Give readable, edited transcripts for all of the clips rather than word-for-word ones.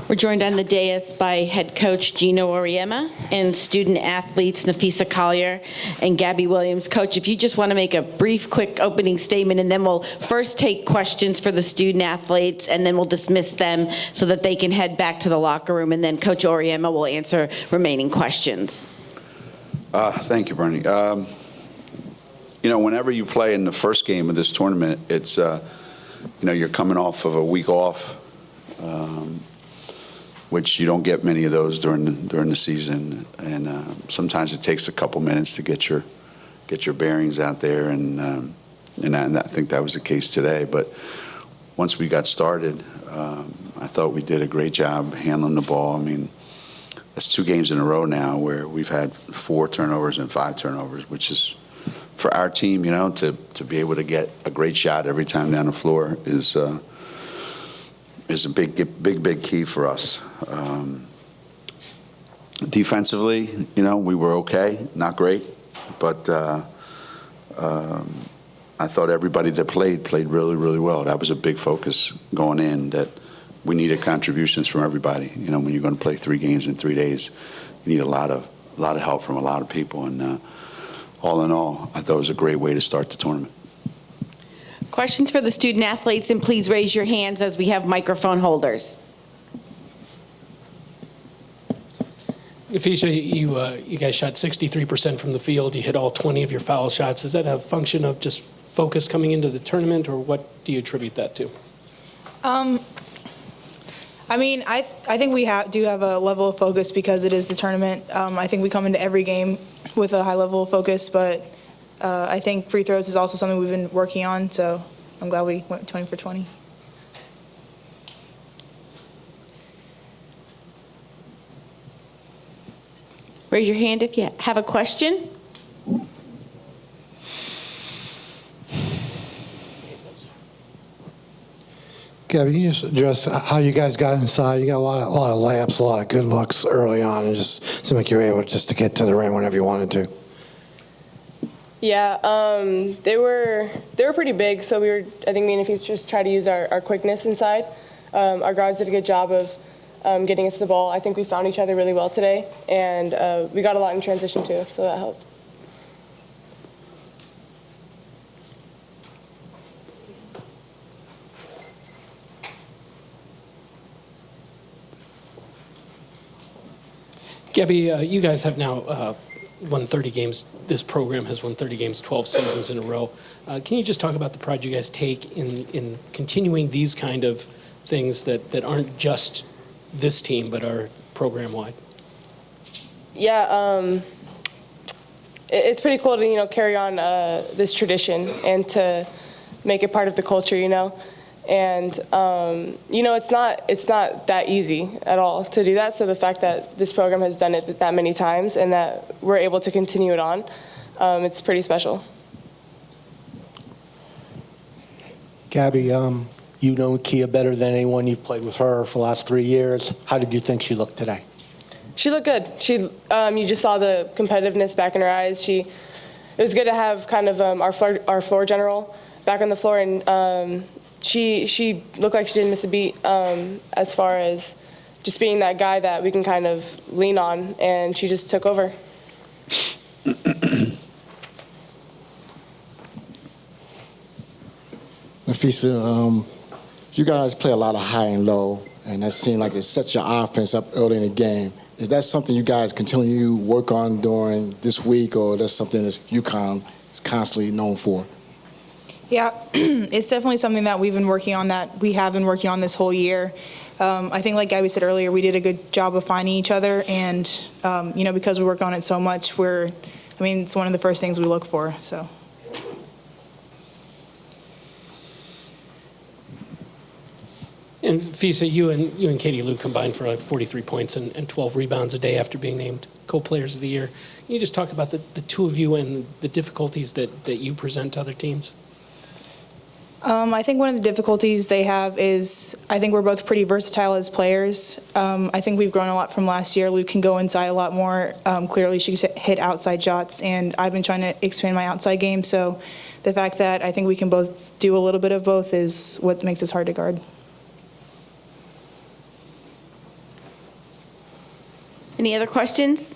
We're joined on the dais by head coach Gino Auriemma and student athletes Nafisa Collier and Gabby Williams. Coach, if you just want to make a brief, quick opening statement, and then we'll first take questions for the student athletes, and then we'll dismiss them so that they can head back to the locker room, and then Coach Auriemma will answer remaining questions. Thank you, Bernie. Whenever you play in the first game of this tournament, it's, you're coming off of a week off, which you don't get many of those during the season, and sometimes it takes a couple minutes to get your bearings out there, and I think that was the case today. But once we got started, I thought we did a great job handling the ball. I mean, that's 2 games in a row now where we've had 4 turnovers and 5 turnovers, which is, for our team, to be able to get a great shot every time down the floor is a big key for us. Defensively, we were okay, not great, but I thought everybody that played really, really well. That was a big focus going in, that we needed contributions from everybody. When you're going to play 3 games in 3 days, you need a lot of help from a lot of people, and all in all, I thought it was a great way to start the tournament. Questions for the student athletes, and please raise your hands as we have microphone holders. Nafisa, you guys shot 63% from the field. You hit all 20 of your foul shots. Is that a function of just focus coming into the tournament, or what do you attribute that to? I think we do have a level of focus because it is the tournament. I think we come into every game with a high level of focus, but I think free throws is also something we've been working on, so I'm glad we went 20 for 20. Raise your hand if you have a question. Gabby, can you just address how you guys got inside? You got a lot of layups, a lot of good looks early on, and just seemed like you were able just to get to the rim whenever you wanted to. Yeah, they were pretty big, so I think me and Nafisa just tried to use our quickness inside. Our guards did a good job of getting us the ball. I think we found each other really well today, and we got a lot in transition too, so that helped. Gabby, you guys have now won 30 games. This program has won 30 games 12 seasons in a row. Can you just talk about the pride you guys take in continuing these kind of things that aren't just this team but are program-wide? Yeah, it's pretty cool to carry on this tradition and to make it part of the culture, And it's not that easy at all to do that. So the fact that this program has done it that many times and that we're able to continue it on, it's pretty special. Gabby, you know Kia better than anyone. You've played with her for the last 3 years. How did you think she looked today? She looked good. You just saw the competitiveness back in her eyes. It was good to have kind of our floor general back on the floor, and she looked like she didn't miss a beat as far as just being that guy that we can kind of lean on, and she just took over. Nafisa, you guys play a lot of high and low, and that seemed like it sets your offense up early in the game. Is that something you guys continue to work on during this week, or that's something that UConn is constantly known for? Yeah, it's definitely something that we have been working on this whole year. I think, like Gabby said earlier, we did a good job of finding each other, and because we work on it so much, it's one of the first things we look for. So. And Fisa, you and Katie Lou combined for like 43 points and 12 rebounds a day after being named co-players of the year. Can you just talk about the two of you and the difficulties that you present to other teams? I think one of the difficulties they have is I think we're both pretty versatile as players. I think we've grown a lot from last year. Luke can go inside a lot more. Clearly, she can hit outside shots, and I've been trying to expand my outside game. So the fact that I think we can both do a little bit of both is what makes us hard to guard. Any other questions?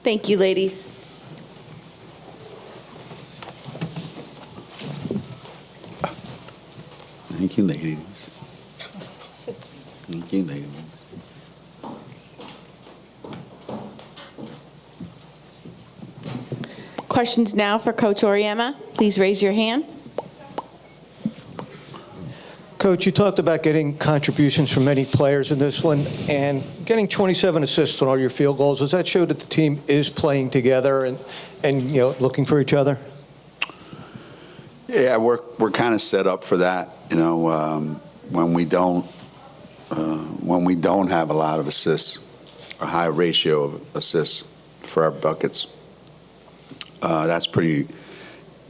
Thank you, ladies. Thank you, ladies. Thank you, ladies. Questions now for Coach Auriemma? Please raise your hand. Coach, you talked about getting contributions from many players in this one, and getting 27 assists on all your field goals. Does that show that the team is playing together and looking for each other? Yeah, we're kind of set up for that. When we don't have a lot of assists, a high ratio of assists for our buckets, that's pretty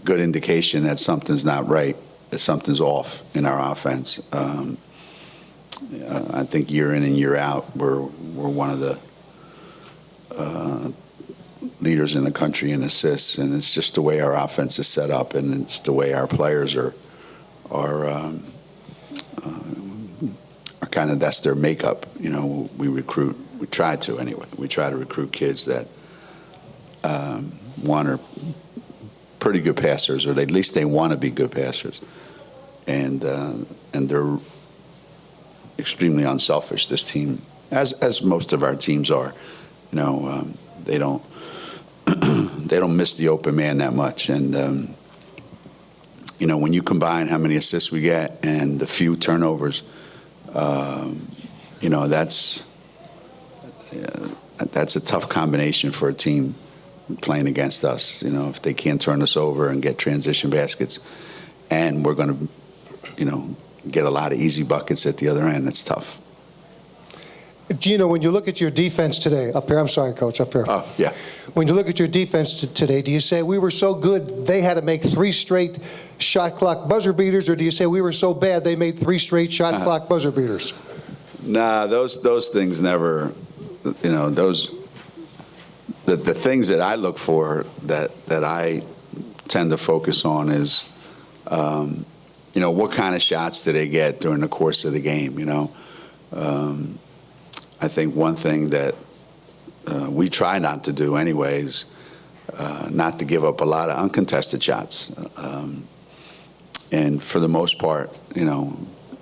good indication that something's not right, that something's off in our offense. I think year in and year out, we're one of the leaders in the country in assists, and it's just the way our offense is set up, and it's the way our players are kind of, that's their makeup. We recruit. We try to anyway. We try to recruit kids that one are pretty good passers, or at least they want to be good passers, and they're extremely unselfish. This team, as most of our teams are, they don't they don't miss the open man that much. And when you combine how many assists we get and the few turnovers, that's a tough combination for a team playing against us. If they can't turn us over and get transition baskets, and we're going to, get a lot of easy buckets at the other end, that's tough. Gino, when you look at your defense today, up here, I'm sorry, Coach, up here. Oh, yeah. When you look at your defense today, do you say we were so good they had to make 3 straight shot clock buzzer beaters, or do you say we were so bad they made 3 straight shot clock buzzer beaters? Nah, those things never, the things that I look for that I tend to focus on is, what kind of shots do they get during the course of the game, I think one thing that we try not to do anyways, not to give up a lot of uncontested shots. And for the most part,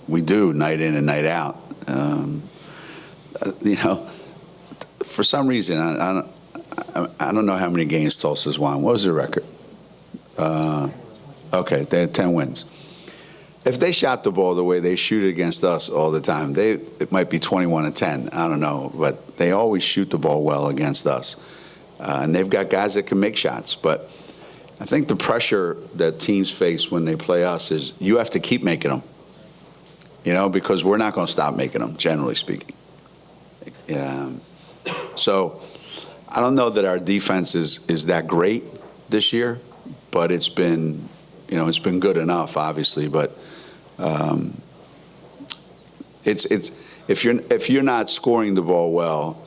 we do night in and night out. For some reason, I don't know how many games Tulsa's won. What was their record? Okay, they had 10 wins. If they shot the ball the way they shoot it against us all the time, it might be 21-10. I don't know, but they always shoot the ball well against us. And they've got guys that can make shots. But I think the pressure that teams face when they play us is you have to keep making them, because we're not going to stop making them, generally speaking. So I don't know that our defense is that great this year, but it's been good enough, obviously. But it's if you're not scoring the ball well,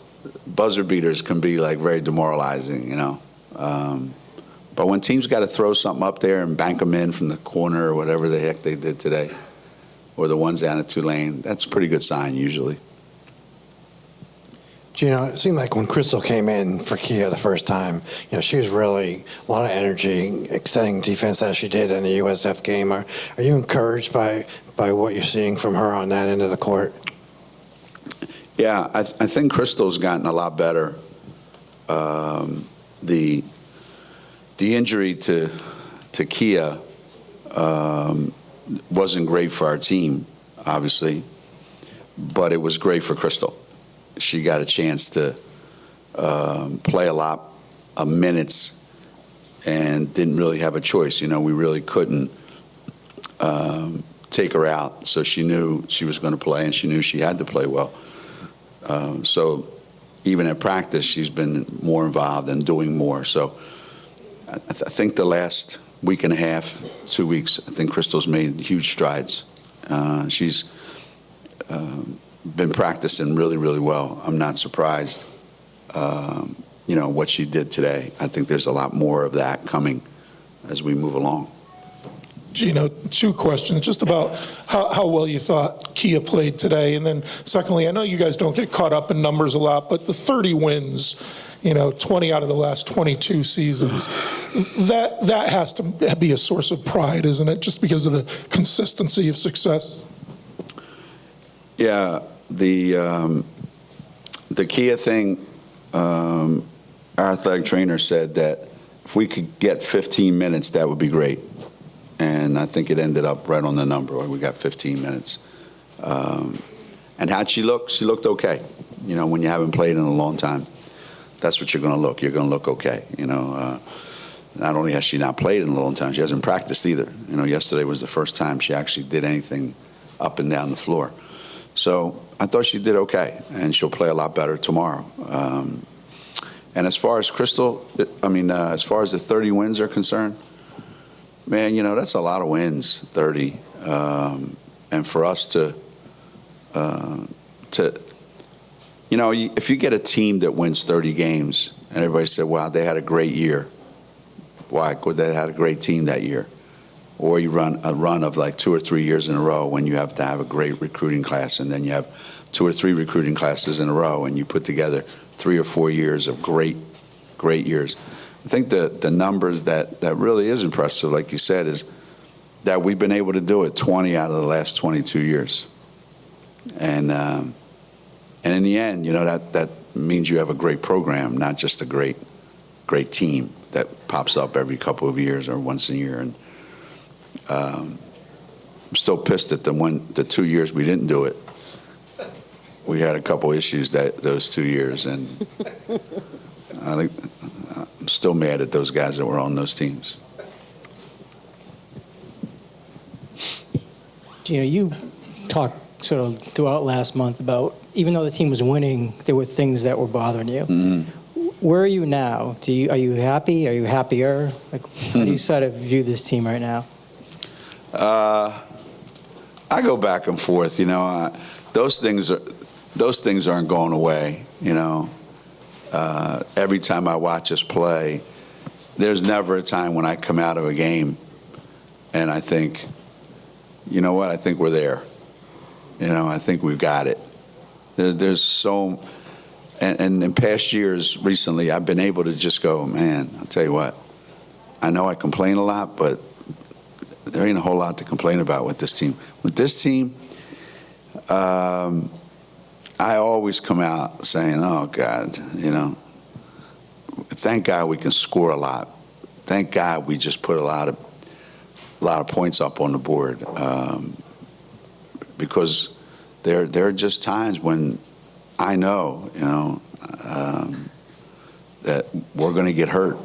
buzzer beaters can be very demoralizing, But when teams got to throw something up there and bank them in from the corner or whatever the heck they did today, or the ones down at Tulane, that's a pretty good sign usually. Gino, it seemed like when Crystal came in for Kia the first time, she was really a lot of energy, extending defense as she did in the USF game. Are you encouraged by what you're seeing from her on that end of the court? Yeah, I think Crystal's gotten a lot better. The injury to Kia wasn't great for our team, obviously, but it was great for Crystal. She got a chance to play a lot of minutes and didn't really have a choice. We really couldn't take her out. So she knew she was going to play, and she knew she had to play well. So even at practice, she's been more involved and doing more. So I think the last week and a half, 2 weeks, I think Crystal's made huge strides. She's been practicing really, really well. I'm not surprised, what she did today. I think there's a lot more of that coming as we move along. Gino, two questions, just about how well you thought Kia played today. And then secondly, I know you guys don't get caught up in numbers a lot, but the 30 wins, 20 out of the last 22 seasons, that has to be a source of pride, isn't it? Just because of the consistency of success. Yeah, the Kia thing, our athletic trainer said that if we could get 15 minutes, that would be great. And I think it ended up right on the number. We got 15 minutes. And how'd she look? She looked okay. When you haven't played in a long time, that's what you're going to look. You're going to look okay. Not only has she not played in a long time, she hasn't practiced either. Yesterday was the first time she actually did anything up and down the floor. So I thought she did okay, and she'll play a lot better tomorrow. And as far as Crystal, as far as the 30 wins are concerned, man, that's a lot of wins, 30. And for us to if you get a team that wins 30 games, and everybody said, wow, they had a great year. Why? Because they had a great team that year. Or you run a run of like 2 or 3 years in a row when you have to have a great recruiting class, and then you have 2 or 3 recruiting classes in a row, and you put together 3 or 4 years of great years. I think the numbers that really is impressive, like you said, is that we've been able to do it 20 out of the last 22 years. And in the end, that means you have a great program, not just a great team that pops up every couple of years or once a year. And I'm still pissed at the 2 years we didn't do it. We had a couple issues those 2 years, and I think I'm still mad at those guys that were on those teams. Gino, you talked sort of throughout last month about, even though the team was winning, there were things that were bothering you. Mm-hmm. Where are you now? Are you happy? Are you happier? How do you sort of view this team right now? I go back and forth. Those things aren't going away. Every time I watch us play, there's never a time when I come out of a game and I think, you know what? I think we're there. I think we've got it. There's so. And in past years, recently, I've been able to just go, man, I'll tell you what, I know I complain a lot, but there ain't a whole lot to complain about with this team. With this team, I always come out saying, oh, God, thank God we can score a lot. Thank God we just put a lot of points up on the board. Because there are just times when I know, that we're going to get hurt,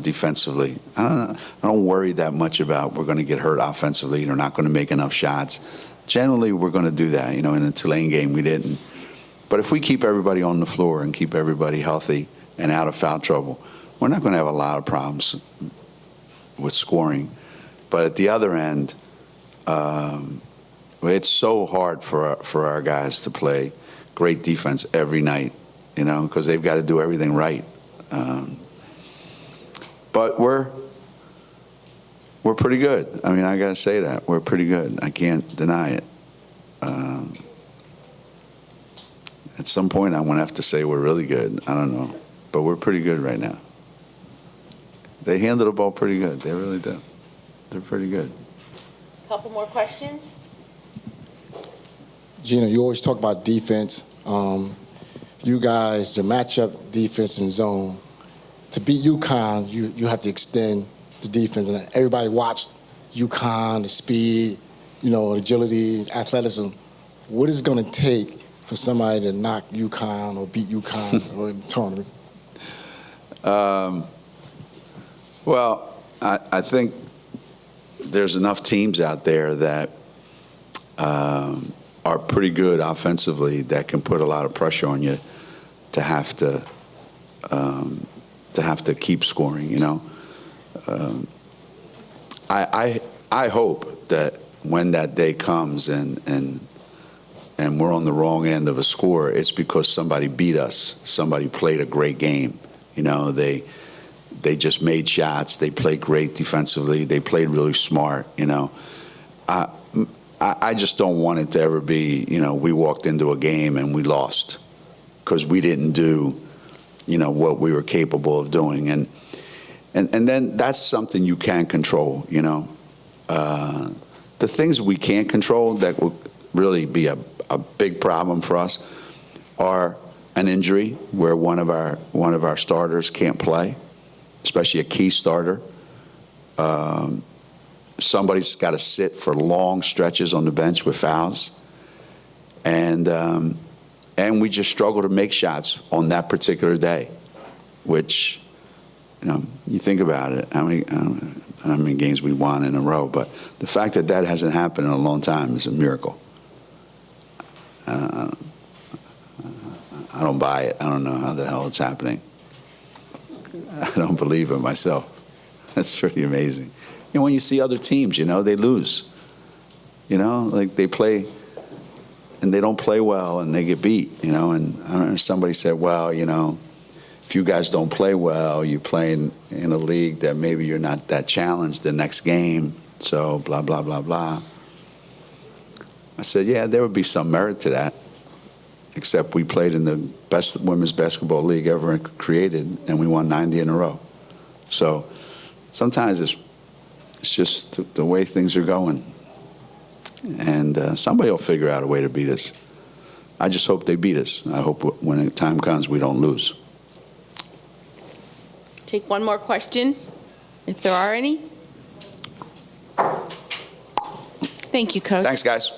defensively. I don't worry that much about we're going to get hurt offensively. They're not going to make enough shots. Generally, we're going to do that. In the Tulane game, we didn't. But if we keep everybody on the floor and keep everybody healthy and out of foul trouble, we're not going to have a lot of problems with scoring. But at the other end, it's so hard for our guys to play great defense every night, because they've got to do everything right. But we're pretty good. I got to say that. We're pretty good. I can't deny it. At some point, I'm going to have to say we're really good. I don't know. But we're pretty good right now. They handle the ball pretty good. They really do. They're pretty good. Couple more questions? Gino, you always talk about defense. You guys, the matchup defense and zone. To beat UConn, you have to extend the defense. And everybody watched UConn, the speed, agility, athleticism. What is it going to take for somebody to knock UConn or beat UConn or in the tournament? Well, I think there's enough teams out there that are pretty good offensively that can put a lot of pressure on you to have to keep scoring. I hope that when that day comes and we're on the wrong end of a score, it's because somebody beat us. Somebody played a great game. They just made shots. They played great defensively. They played really smart, you know. I just don't want it to ever be, you know, we walked into a game and we lost because we didn't do, you know, what we were capable of doing. And then that's something you can control, you know. The things we can't control that will really be a big problem for us are an injury where one of our starters can't play, especially a key starter. Somebody's got to sit for long stretches on the bench with fouls, and we just struggle to make shots on that particular day, which, you know, you think about it, how many games we won in a row, but the fact that that hasn't happened in a long time is a miracle. I don't buy it. I don't know how the hell it's happening. I don't believe it myself. That's pretty amazing. You know, when you see other teams, you know, they lose. You know, like they play and they don't play well and they get beat, you know. And I don't know, somebody said, well, you know, if you guys don't play well, you're playing in a league that maybe you're not that challenged the next game. So blah, blah, blah, blah. I said, yeah, there would be some merit to that, except we played in the best women's basketball league ever created, and we won 90 in a row. So sometimes it's just the way things are going. And somebody will figure out a way to beat us. I just hope they beat us. I hope when the time comes, we don't lose. Take one more question, if there are any. Thank you, Coach. Thanks, guys.